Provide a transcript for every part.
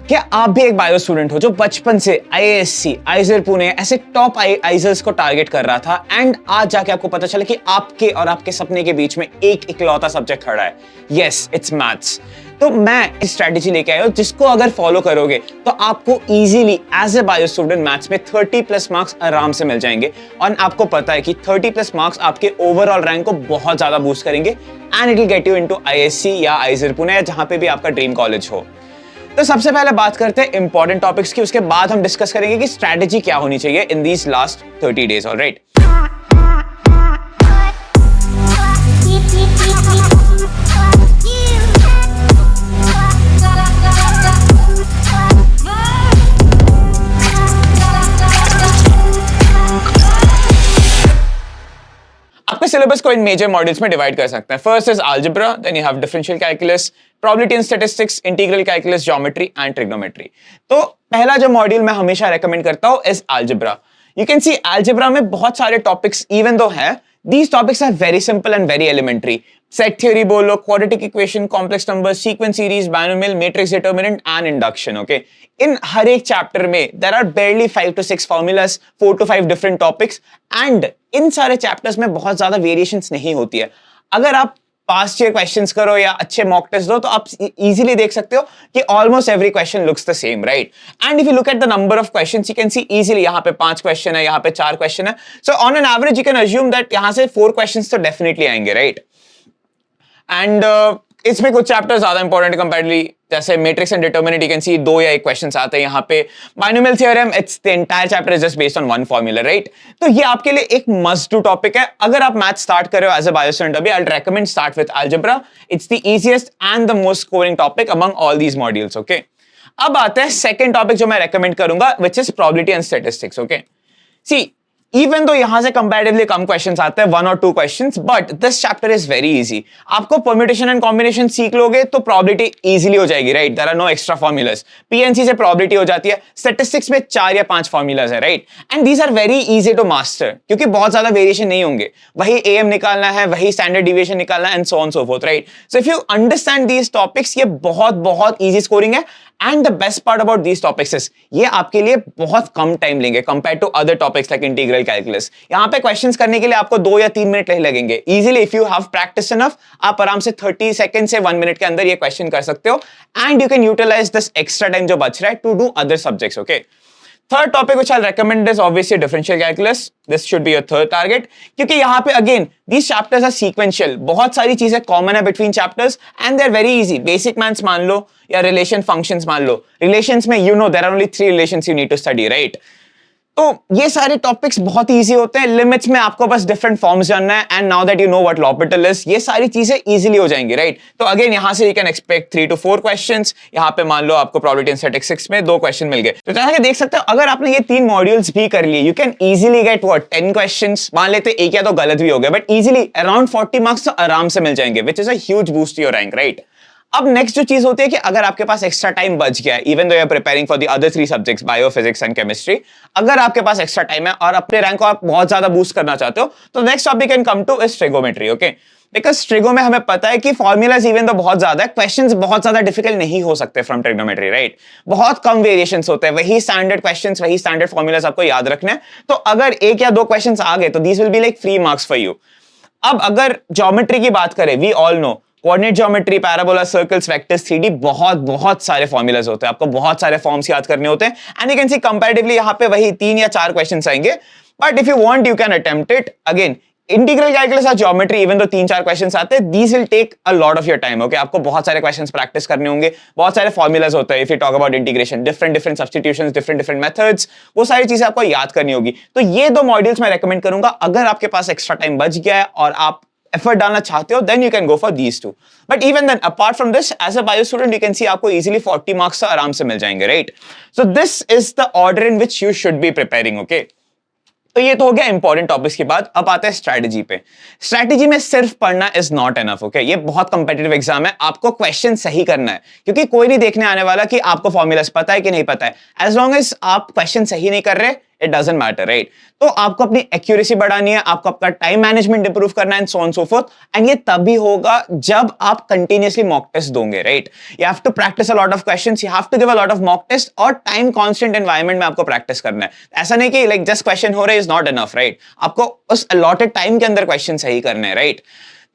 क्या आप भी एक बायो स्टूडेंट हो जो बचपन से आईआईएससी, आइजर पुणे ऐसे टॉप आइजर्स को टारगेट कर रहा था एंड आज जाके आपको पता चला कि आपके और आपके सपने के बीच में एक इकलौता सब्जेक्ट खड़ा है। Yes, it's maths. तो मैं इस स्ट्रेटेजी लेके आया हूं जिसको अगर फॉलो करोगे तो आपको easily as a bio student maths में 30+ मार्क्स आराम से मिल जाएंगे। और आपको पता है कि 30+ मार्क्स आपके ओवरऑल रैंक को बहुत ज्यादा बूस्ट करेंगे and it will get you into IISc या आइजर पुणे या जहां पे भी आपका ड्रीम कॉलेज हो। तो सबसे पहले बात करते हैं इंपॉर्टेंट टॉपिक्स की, उसके बाद हम डिस्कस करेंगे कि स्ट्रेटेजी क्या होनी चाहिए in these last 30 days. Alright, आपके सिलेबस को इन मेजर मॉड्यूल्स में डिवाइड कर सकते हैं। First is algebra, then you have differential calculus, probability and statistics, integral calculus, geometry and trigonometry. तो पहला जो मॉड्यूल मैं हमेशा रेकमेंड करता हूं is algebra. You can see algebra में बहुत सारे टॉपिक्स इवन दो है, these topics are very simple and very elementary. Set theory बोलो, quadratic equation, complex numbers, sequence series, binomial, matrix determinant and induction. Okay, in हर एक chapter में there are barely 5 to 6 formulas, 4 to 5 different topics and इन सारे chapters में बहुत ज्यादा variations नहीं होती है। अगर आप पास्ट ईयर क्वेश्चंस करो या अच्छे मॉक टेस्ट दो तो आप इजीली देख सकते हो कि almost every question looks the same, right? And if you look at the number of questions you can C easily यहाँ पे 5 क्वेश्चन है, यहाँ पे 4 क्वेश्चन है। So on an average you can assume that यहाँ से 4 क्वेश्चंस तो definitely आएंगे, राइट? एंड इसमें कुछ चैप्टर ज्यादा इंपॉर्टेंट कंपैरेटिवली, जैसे matrix and determinant, you can सी 2 या 1 क्वेश्चंस आते हैं यहाँ पे। Binomial theorem, it's the entire chapter is just based on one formula, right? तो ये आपके लिए एक मस्ट डू टॉपिक है। अगर आप मैथ स्टार्ट कर रहे हो एज अ बायो स्टूडेंट अभी, I will recommend start with algebra. It's the easiest and the most scoring topic among all these modules. Okay, अब आते हैं सेकंड टॉपिक जो मैं रेकमेंड करूंगा, which is probability and statistics. Okay, see even though यहां से comparatively कम questions आते हैं, 1 और 2 questions, but this chapter is very easy. आपको परम्यूटेशन एंड कॉम्बिनेशन सीख लोगे तो प्रोबेबिलिटी इजीली हो जाएगी, right? There are no extra formulas. PNC से प्रोबेबिलिटी हो जाती है। स्टैटिस्टिक्स में 4 या 5 फॉर्मूलाज है, right? And these are very easy to master क्योंकि बहुत ज्यादा वेरिएशन नहीं होंगे। वही एएम निकालना है, वही स्टैंडर्ड डिविएशन निकालना है and so on so forth, right? So if you understand these topics, ये बहुत बहुत इजी स्कोरिंग है। And the best part about these topics is ये आपके लिए बहुत कम टाइम लेंगे compare to other topics like integral calculus. यहाँ पे क्वेश्चंस करने के लिए आपको 2 या 3 मिनट नहीं लगेंगे। Easily if you have practice enough, आप आराम से 30 सेकंड से 1 मिनट के अंदर ये क्वेश्चन कर सकते हो and you can utilize this extra time जो बच रहा है to do other subjects. Okay, third topic which I'll recommend is obviously differential calculus. This should be your third target क्योंकि यहाँ पे again these chapters are sequential. बहुत सारी चीजें common है between chapters and they're very easy. Basic maths मान लो या relation functions मान लो। Relations में you know there are only 3 relations you need to study, right? तो ये सारे टॉपिक्स बहुत इजी होते हैं। लिमिट्स में आपको बस डिफरेंट फॉर्म्स जानना है and now that you know what L'Hôpital is, ये सारी चीजें इजीली हो जाएंगी, राइट? तो अगेन यहाँ से you can expect 3 to 4 questions. यहाँ पे मान लो आपको प्रोबेबिलिटी एंड स्टैटिस्टिक्स में 2 क्वेश्चन मिल गए। तो जैसा कि देख सकते हो अगर आपने ये 3 मॉड्यूल्स भी कर लिए, you can easily get what 10 questions. मान लेते एक या तो गलत भी हो गए, बट इजीली अराउंड 40 मार्क्स तो आराम से मिल जाएंगे, which is a huge boost to your rank, right? अब नेक्स्ट जो चीज होती है कि अगर आपके पास एक्स्ट्रा टाइम बच गया है, even though you are preparing for the other 3 subjects bio, physics and chemistry, अगर आपके पास एक्स्ट्रा टाइम है और अपने रैंक को आप बहुत ज्यादा बूस्ट करना चाहते हो तो next topic can come two is trigonometry. Okay, because trigo में हमें पता है कि फॉर्मूलाज इवन तो बहुत ज्यादा है, क्वेश्चंस बहुत ज्यादा डिफिकल्ट नहीं हो सकते फ्रॉम ट्रिगोमेट्री, राइट? बहुत कम वेरिएशंस होते हैं, वही स्टैंडर्ड क्वेश्चंस, वही स्टैंडर्ड फॉर्मूलाज आपको याद रखने हैं। तो अगर 1 या 2 क्वेश्चंस आ गए तो these will be like free marks for you. अब अगर ज्योमेट्री की बात करें, we all know coordinate geometry, parabola, circles, vectors, 3D, बहुत सारे फॉर्मूलाज होते हैं, आपको बहुत सारे फॉर्म्स याद करने होते हैं and you can see comparatively यहाँ पे वही 3 या 4 क्वेश्चंस आएंगे। But if you want you can attempt it. Again integral calculus और ज्योमेट्री इवन दो 3-4 क्वेश्चंस आते हैं, these will take a lot of your time. Okay, आपको बहुत सारे क्वेश्चंस प्रैक्टिस करने होंगे, बहुत सारे फॉर्मूलाज होते हैं। If you talk about integration, different substitutions, different methods, वो सारी चीजें आपको याद करनी होगी। तो ये 2 मॉड्यूल्स मैं रेकमेंड करूंगा। अगर आपके पास एक्स्ट्रा टाइम बच गया है और आप एफर्ट डालना चाहते हो, then you can go for these 2. But even then, apart from this, as a bio student, you can see आपको easily 40 marks आराम से मिल जाएंगे, right? So this is the order in which you should be preparing, okay? तो ये तो हो गया इंपॉर्टेंट टॉपिक्स के बाद। अब आते हैं स्ट्रैटेजी पे। स्ट्रैटेजी में सिर्फ पढ़ना इज नॉट एनफ, ओके? ये बहुत कंपेटिटिव एग्जाम है, आपको क्वेश्चन सही करना है क्योंकि कोई नहीं देखने आने वाला कि आपको फॉर्मूलाज पता है कि नहीं पता है। एज लॉन्ग एज आप क्वेश्चन सही नहीं कर रहे, इट डजंट मैटर, राइट? तो आपको अपनी एक्यूरेसी बढ़ानी है, आपको अपना टाइम मैनेजमेंट इंप्रूव करना है, and so on so forth. एंड ये तभी होगा जब आप कंटिन्यूअसली मॉक टेस्ट दोगे, right? You have to practice a lot of questions, you have to give a lot of mock test, और टाइम कांस्टेंट एनवायरनमेंट में आपको प्रैक्टिस करना है। ऐसा नहीं कि लाइक जस्ट क्वेश्चन हो रहे इज नॉट इनफ, राइट? आपको उस अलॉटेड टाइम के अंदर क्वेश्चन सही करने हैं, राइट?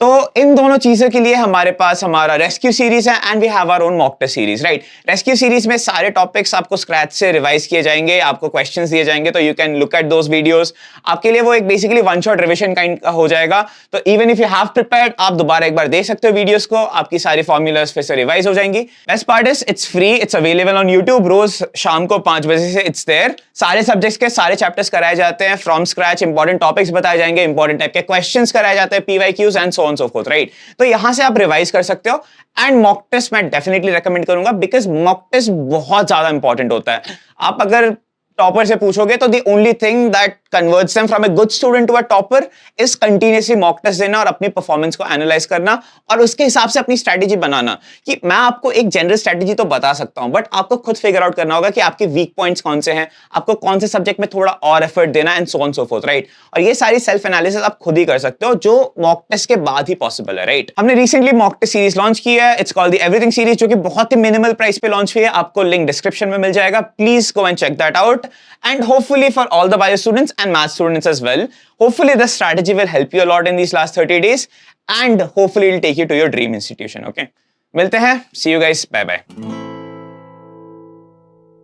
तो इन दोनों चीजों के लिए हमारे पास हमारा रेस्क्यू सीरीज है, and we have our own mock test series, right? Rescue series में सारे टॉपिक्स आपको स्क्रैच से रिवाइज किए जाएंगे, आपको क्वेश्चंस दिए जाएंगे, तो you can look at those videos. आपके लिए वो एक basically one shot revision kind का हो जाएगा। तो even if you have prepared, आप दोबारा एक बार देख सकते हो वीडियोस को, आपकी सारी फॉर्मूलाज फिर से रिवाइज हो जाएंगी। Best part is it's free, it's available on YouTube. रोज शाम को 5 बजे से इट्स देयर। सारे सब्जेक्ट्स के सारे चैप्टर्स कराए जाते हैं फ्रॉम स्क्रैच, इंपॉर्टेंट टॉपिक्स बताए जाएंगे, इंपॉर्टेंट टाइप के क्वेश्चंस कराए जाते हैं, PYQs and so on so forth, right? तो यहां से आप रिवाइज कर सकते हो। एंड मॉक टेस्ट मैं डेफिनेटली रेकमेंड करूंगा, बिकॉज मॉक टेस्ट बहुत ज्यादा इंपॉर्टेंट होता है। आप अगर टॉपर से पूछोगे तो the only thing that converts them from a good student to a topper is continuously mock test देना और अपनी परफॉर्मेंस को एनालाइज करना, और उसके हिसाब से अपनी स्ट्रेटेजी बनाना। कि मैं आपको एक जनरल स्ट्रेटेजी तो बता सकता हूं, बट आपको खुद फिगर आउट करना होगा कि आपके वीक पॉइंट्स कौन से हैं, आपको कौन से सब्जेक्ट में थोड़ा और एफर्ट देना, and so on so forth, right? और ये सारी सेल्फ एनालिसिस आप खुद ही कर सकते हो, जो मॉक टेस्ट के बाद ही पॉसिबल है, राइट? हमने recently mock test series launch की है, it's called the everything series, जो कि बहुत ही मिनिमल प्राइस पे लॉन्च हुई है। आपको लिंक डिस्क्रिप्शन में मिल जाएगा, please go and check that out. And hopefully for all the bio students and math students as well, hopefully this strategy will help you a lot in these last 30 days, and hopefully it will take you to your dream institution, okay? मिलते हैं, see you guys, bye bye.